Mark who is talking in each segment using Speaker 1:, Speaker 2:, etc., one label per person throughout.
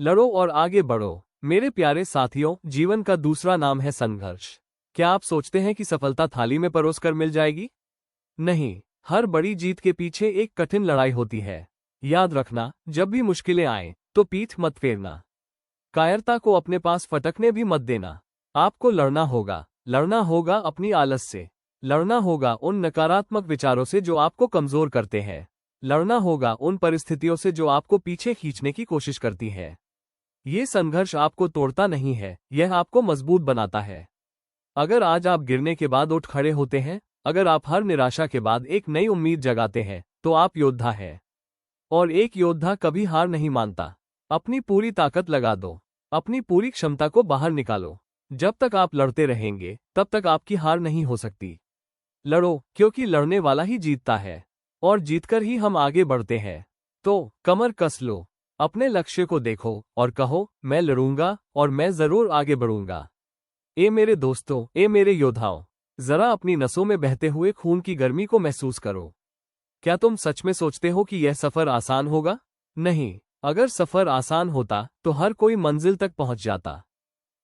Speaker 1: लड़ो और आगे बढ़ो। मेरे प्यारे साथियों, जीवन का दूसरा नाम है संघर्ष। क्या आप सोचते हैं कि सफलता थाली में परोस कर मिल जाएगी? नहीं, हर बड़ी जीत के पीछे एक कठिन लड़ाई होती है। याद रखना, जब भी मुश्किलें आएं, तो पीठ मत फेरना। कायरता को अपने पास फटकने भी मत देना। आपको लड़ना होगा अपनी आलस से। लड़ना होगा उन नकारात्मक विचारों से जो आपको कमजोर करते हैं। लड़ना होगा उन परिस्थितियों से जो आपको पीछे खींचने की कोशिश करती है। ये संघर्ष आपको तोड़ता नहीं है, यह आपको मजबूत बनाता है। अगर आज आप गिरने के बाद उठ खड़े होते हैं, अगर आप हर निराशा के बाद एक नई उम्मीद जगाते हैं, तो आप योद्धा हैं। और एक योद्धा कभी हार नहीं मानता। अपनी पूरी ताकत लगा दो, अपनी पूरी क्षमता को बाहर निकालो। जब तक आप लड़ते रहेंगे, तब तक आपकी हार नहीं हो सकती। लड़ो, क्योंकि लड़ने वाला ही जीतता है, और जीतकर ही हम आगे बढ़ते हैं। तो कमर कस लो, अपने लक्ष्य को देखो और कहो, मैं लड़ूंगा और मैं जरूर आगे बढ़ूंगा। ए मेरे दोस्तों, ए मेरे योद्धाओं, जरा अपनी नसों में बहते हुए खून की गर्मी को महसूस करो। क्या तुम सच में सोचते हो कि यह सफर आसान होगा? नहीं, अगर सफर आसान होता तो हर कोई मंजिल तक पहुंच जाता।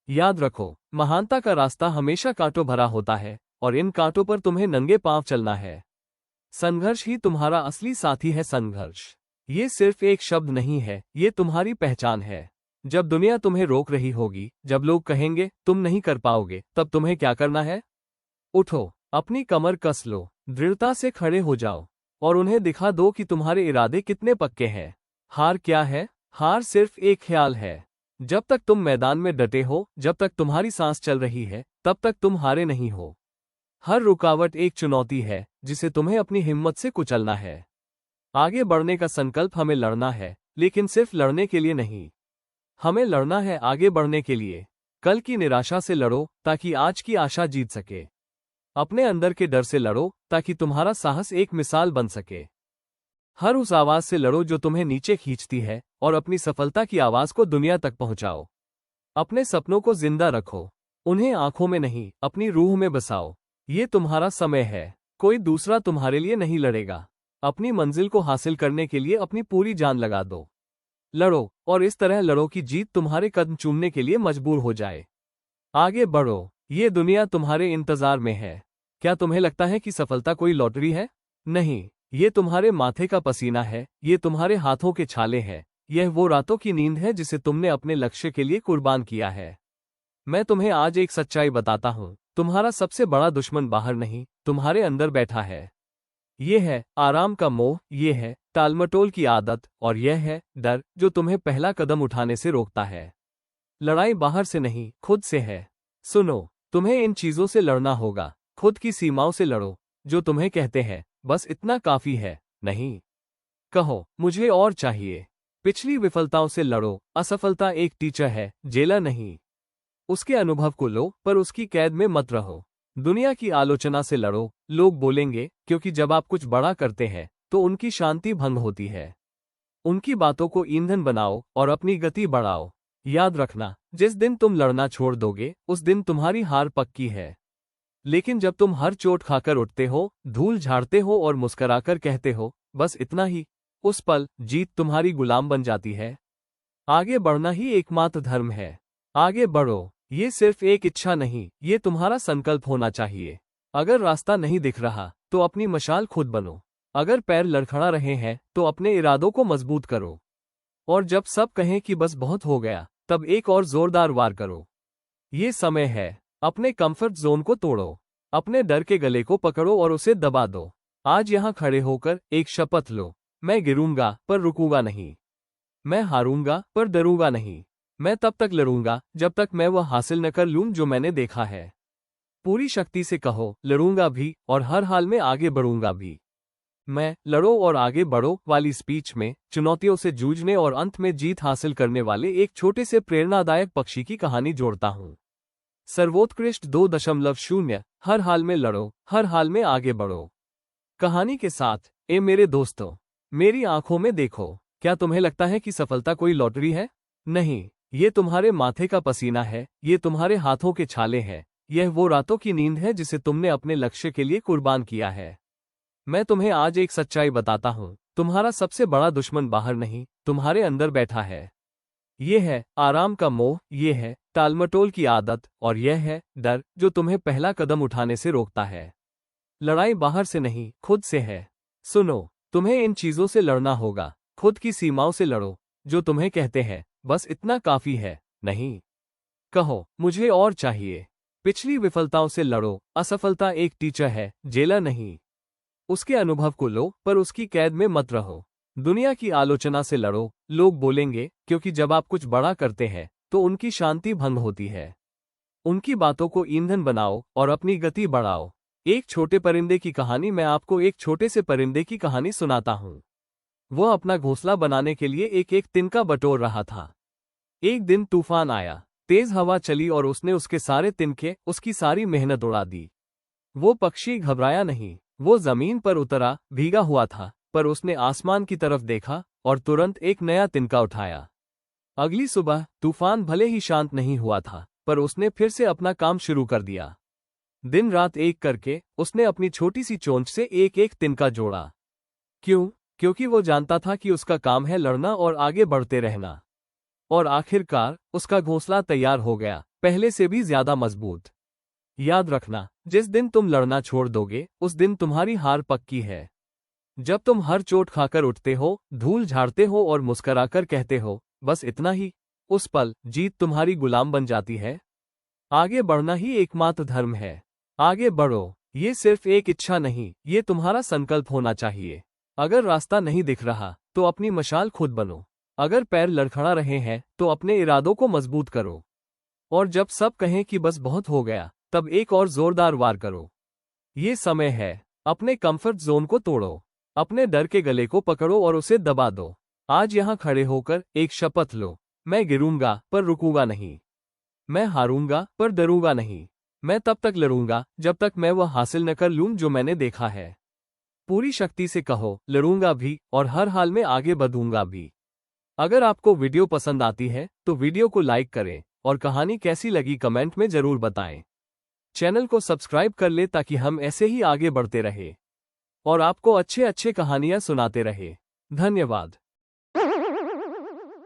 Speaker 1: याद रखो, महानता का रास्ता हमेशा कांटों भरा होता है, और इन कांटों पर तुम्हें नंगे पांव चलना है। संघर्ष ही तुम्हारा असली साथी है। संघर्ष ये सिर्फ एक शब्द नहीं है, ये तुम्हारी पहचान है। जब दुनिया तुम्हें रोक रही होगी, जब लोग कहेंगे तुम नहीं कर पाओगे, तब तुम्हें क्या करना है? उठो, अपनी कमर कस लो, दृढ़ता से खड़े हो जाओ, और उन्हें दिखा दो कि तुम्हारे इरादे कितने पक्के हैं। हार क्या है? हार सिर्फ एक ख्याल है। जब तक तुम मैदान में डटे हो, जब तक तुम्हारी सांस चल रही है, तब तक तुम हारे नहीं हो। हर रुकावट एक चुनौती है, जिसे तुम्हें अपनी हिम्मत से कुचलना है। आगे बढ़ने का संकल्प हमें लड़ना है, लेकिन सिर्फ लड़ने के लिए नहीं। हमें लड़ना है आगे बढ़ने के लिए। कल की निराशा से लड़ो, ताकि आज की आशा जीत सके। अपने अंदर के डर से लड़ो, ताकि तुम्हारा साहस एक मिसाल बन सके। हर उस आवाज से लड़ो जो तुम्हें नीचे खींचती है, और अपनी सफलता की आवाज को दुनिया तक पहुंचाओ। अपने सपनों को जिंदा रखो, उन्हें आंखों में नहीं, अपनी रूह में बसाओ। ये तुम्हारा समय है, कोई दूसरा तुम्हारे लिए नहीं लड़ेगा। अपनी मंजिल को हासिल करने के लिए अपनी पूरी जान लगा दो। लड़ो, और इस तरह लड़ो कि जीत तुम्हारे कदम चूमने के लिए मजबूर हो जाए। आगे बढ़ो, ये दुनिया तुम्हारे इंतजार में है। क्या तुम्हें लगता है कि सफलता कोई लॉटरी है? नहीं, ये तुम्हारे माथे का पसीना है, ये तुम्हारे हाथों के छाले हैं, यह वो रातों की नींद है जिसे तुमने अपने लक्ष्य के लिए कुर्बान किया है। मैं तुम्हें आज एक सच्चाई बताता हूँ, तुम्हारा सबसे बड़ा दुश्मन बाहर नहीं, तुम्हारे अंदर बैठा है। ये है आराम का मोह, ये है टालमटोल की आदत, और यह है डर जो तुम्हें पहला कदम उठाने से रोकता है। लड़ाई बाहर से नहीं, खुद से है। सुनो, तुम्हें इन चीजों से लड़ना होगा। खुद की सीमाओं से लड़ो, जो तुम्हें कहते हैं बस इतना काफी है। नहीं, कहो मुझे और चाहिए। पिछली विफलताओं से लड़ो। असफलता एक टीचर है, जेलर नहीं। उसके अनुभव को लो, पर उसकी कैद में मत रहो। दुनिया की आलोचना से लड़ो। लोग बोलेंगे, क्योंकि जब आप कुछ बड़ा करते हैं तो उनकी शांति भंग होती है। उनकी बातों को ईंधन बनाओ और अपनी गति बढ़ाओ। याद रखना, जिस दिन तुम लड़ना छोड़ दोगे, उस दिन तुम्हारी हार पक्की है। लेकिन जब तुम हर चोट खाकर उठते हो, धूल झाड़ते हो और मुस्कुराकर कहते हो बस इतना ही, उस पल जीत तुम्हारी गुलाम बन जाती है। आगे बढ़ना ही एकमात्र धर्म है। आगे बढ़ो, ये सिर्फ एक इच्छा नहीं, ये तुम्हारा संकल्प होना चाहिए। अगर रास्ता नहीं दिख रहा, तो अपनी मशाल खुद बनो। अगर पैर लड़खड़ा रहे हैं, तो अपने इरादों को मजबूत करो। और जब सब कहें कि बस बहुत हो गया, तब एक और जोरदार वार करो। ये समय है, अपने कंफर्ट जोन को तोड़ो। अपने डर के गले को पकड़ो और उसे दबा दो। आज यहाँ खड़े होकर एक शपथ लो, मैं गिरूंगा पर रुकूंगा नहीं। मैं हारूंगा पर डरूंगा नहीं। मैं तब तक लड़ूंगा जब तक मैं वह हासिल न कर लूं जो मैंने देखा है। पूरी शक्ति से कहो, लड़ूंगा भी और हर हाल में आगे बढ़ूंगा भी। मैं लड़ो और आगे बढ़ो वाली स्पीच में चुनौतियों से जूझने और अंत में जीत हासिल करने वाले एक छोटे से प्रेरणादायक पक्षी की कहानी जोड़ता हूँ। सर्वोत्कृष्ट 2.0 हर हाल में लड़ो, हर हाल में आगे बढ़ो। कहानी के साथ, ए मेरे दोस्तों, मेरी आंखों में देखो। क्या तुम्हें लगता है कि सफलता कोई लॉटरी है? नहीं, ये तुम्हारे माथे का पसीना है, ये तुम्हारे हाथों के छाले हैं, यह वो रातों की नींद है जिसे तुमने अपने लक्ष्य के लिए कुर्बान किया है। मैं तुम्हें आज एक सच्चाई बताता हूँ, तुम्हारा सबसे बड़ा दुश्मन बाहर नहीं, तुम्हारे अंदर बैठा है। ये है आराम का मोह, ये है टालमटोल की आदत, और यह है डर जो तुम्हें पहला कदम उठाने से रोकता है। लड़ाई बाहर से नहीं, खुद से है। सुनो, तुम्हें इन चीजों से लड़ना होगा। खुद की सीमाओं से लड़ो, जो तुम्हें कहते हैं बस इतना काफी है। नहीं कहो मुझे और चाहिए। पिछली विफलताओं से लड़ो। असफलता एक टीचर है, जेलर नहीं। उसके अनुभव को लो, पर उसकी कैद में मत रहो। दुनिया की आलोचना से लड़ो। लोग बोलेंगे, क्योंकि जब आप कुछ बड़ा करते हैं तो उनकी शांति भंग होती है। उनकी बातों को ईंधन बनाओ और अपनी गति बढ़ाओ। एक छोटे परिंदे की कहानी। मैं आपको एक छोटे से परिंदे की कहानी सुनाता हूँ। वो अपना घोंसला बनाने के लिए एक एक तिनका बटोर रहा था। एक दिन तूफान आया, तेज हवा चली और उसने उसके सारे तिनके, उसकी सारी मेहनत उड़ा दी। वो पक्षी घबराया नहीं। वो जमीन पर उतरा, भीगा हुआ था, पर उसने आसमान की तरफ देखा और तुरंत एक नया तिनका उठाया। अगली सुबह तूफान भले ही शांत नहीं हुआ था, पर उसने फिर से अपना काम शुरू कर दिया। दिन रात एक करके उसने अपनी छोटी सी चोंच से एक एक तिनका जोड़ा। क्यों? क्योंकि वो जानता था कि उसका काम है लड़ना और आगे बढ़ते रहना। और आखिरकार उसका घोंसला तैयार हो गया, पहले से भी ज्यादा मजबूत। याद रखना, जिस दिन तुम लड़ना छोड़ दोगे उस दिन तुम्हारी हार पक्की है। जब तुम हर चोट खाकर उठते हो, धूल झाड़ते हो और मुस्कराकर कहते हो बस इतना ही, उस पल जीत तुम्हारी गुलाम बन जाती है। आगे बढ़ना ही एकमात्र धर्म है। आगे बढ़ो। ये सिर्फ एक इच्छा नहीं, ये तुम्हारा संकल्प होना चाहिए। अगर रास्ता नहीं दिख रहा तो अपनी मशाल खुद बनो। अगर पैर लड़खड़ा रहे हैं तो अपने इरादों को मजबूत करो। और जब सब कहें कि बस बहुत हो गया, तब एक और जोरदार वार करो। ये समय है। अपने कंफर्ट जोन को तोड़ो। अपने डर के गले को पकड़ो और उसे दबा दो। आज यहाँ खड़े होकर एक शपथ लो। मैं गिरूंगा पर रुकूंगा नहीं। मैं हारूंगा पर डरूंगा नहीं। मैं तब तक लड़ूंगा जब तक मैं वह हासिल न कर लूं जो मैंने देखा है। पूरी शक्ति से कहो, लड़ूंगा भी और हर हाल में आगे बढ़ूंगा भी। अगर आपको वीडियो पसंद आती है तो वीडियो को लाइक करें और कहानी कैसी लगी कमेंट में जरूर बताएं। चैनल को सब्सक्राइब कर ले ताकि हम ऐसे ही आगे बढ़ते रहे और आपको अच्छे अच्छे कहानियां सुनाते रहे। धन्यवाद।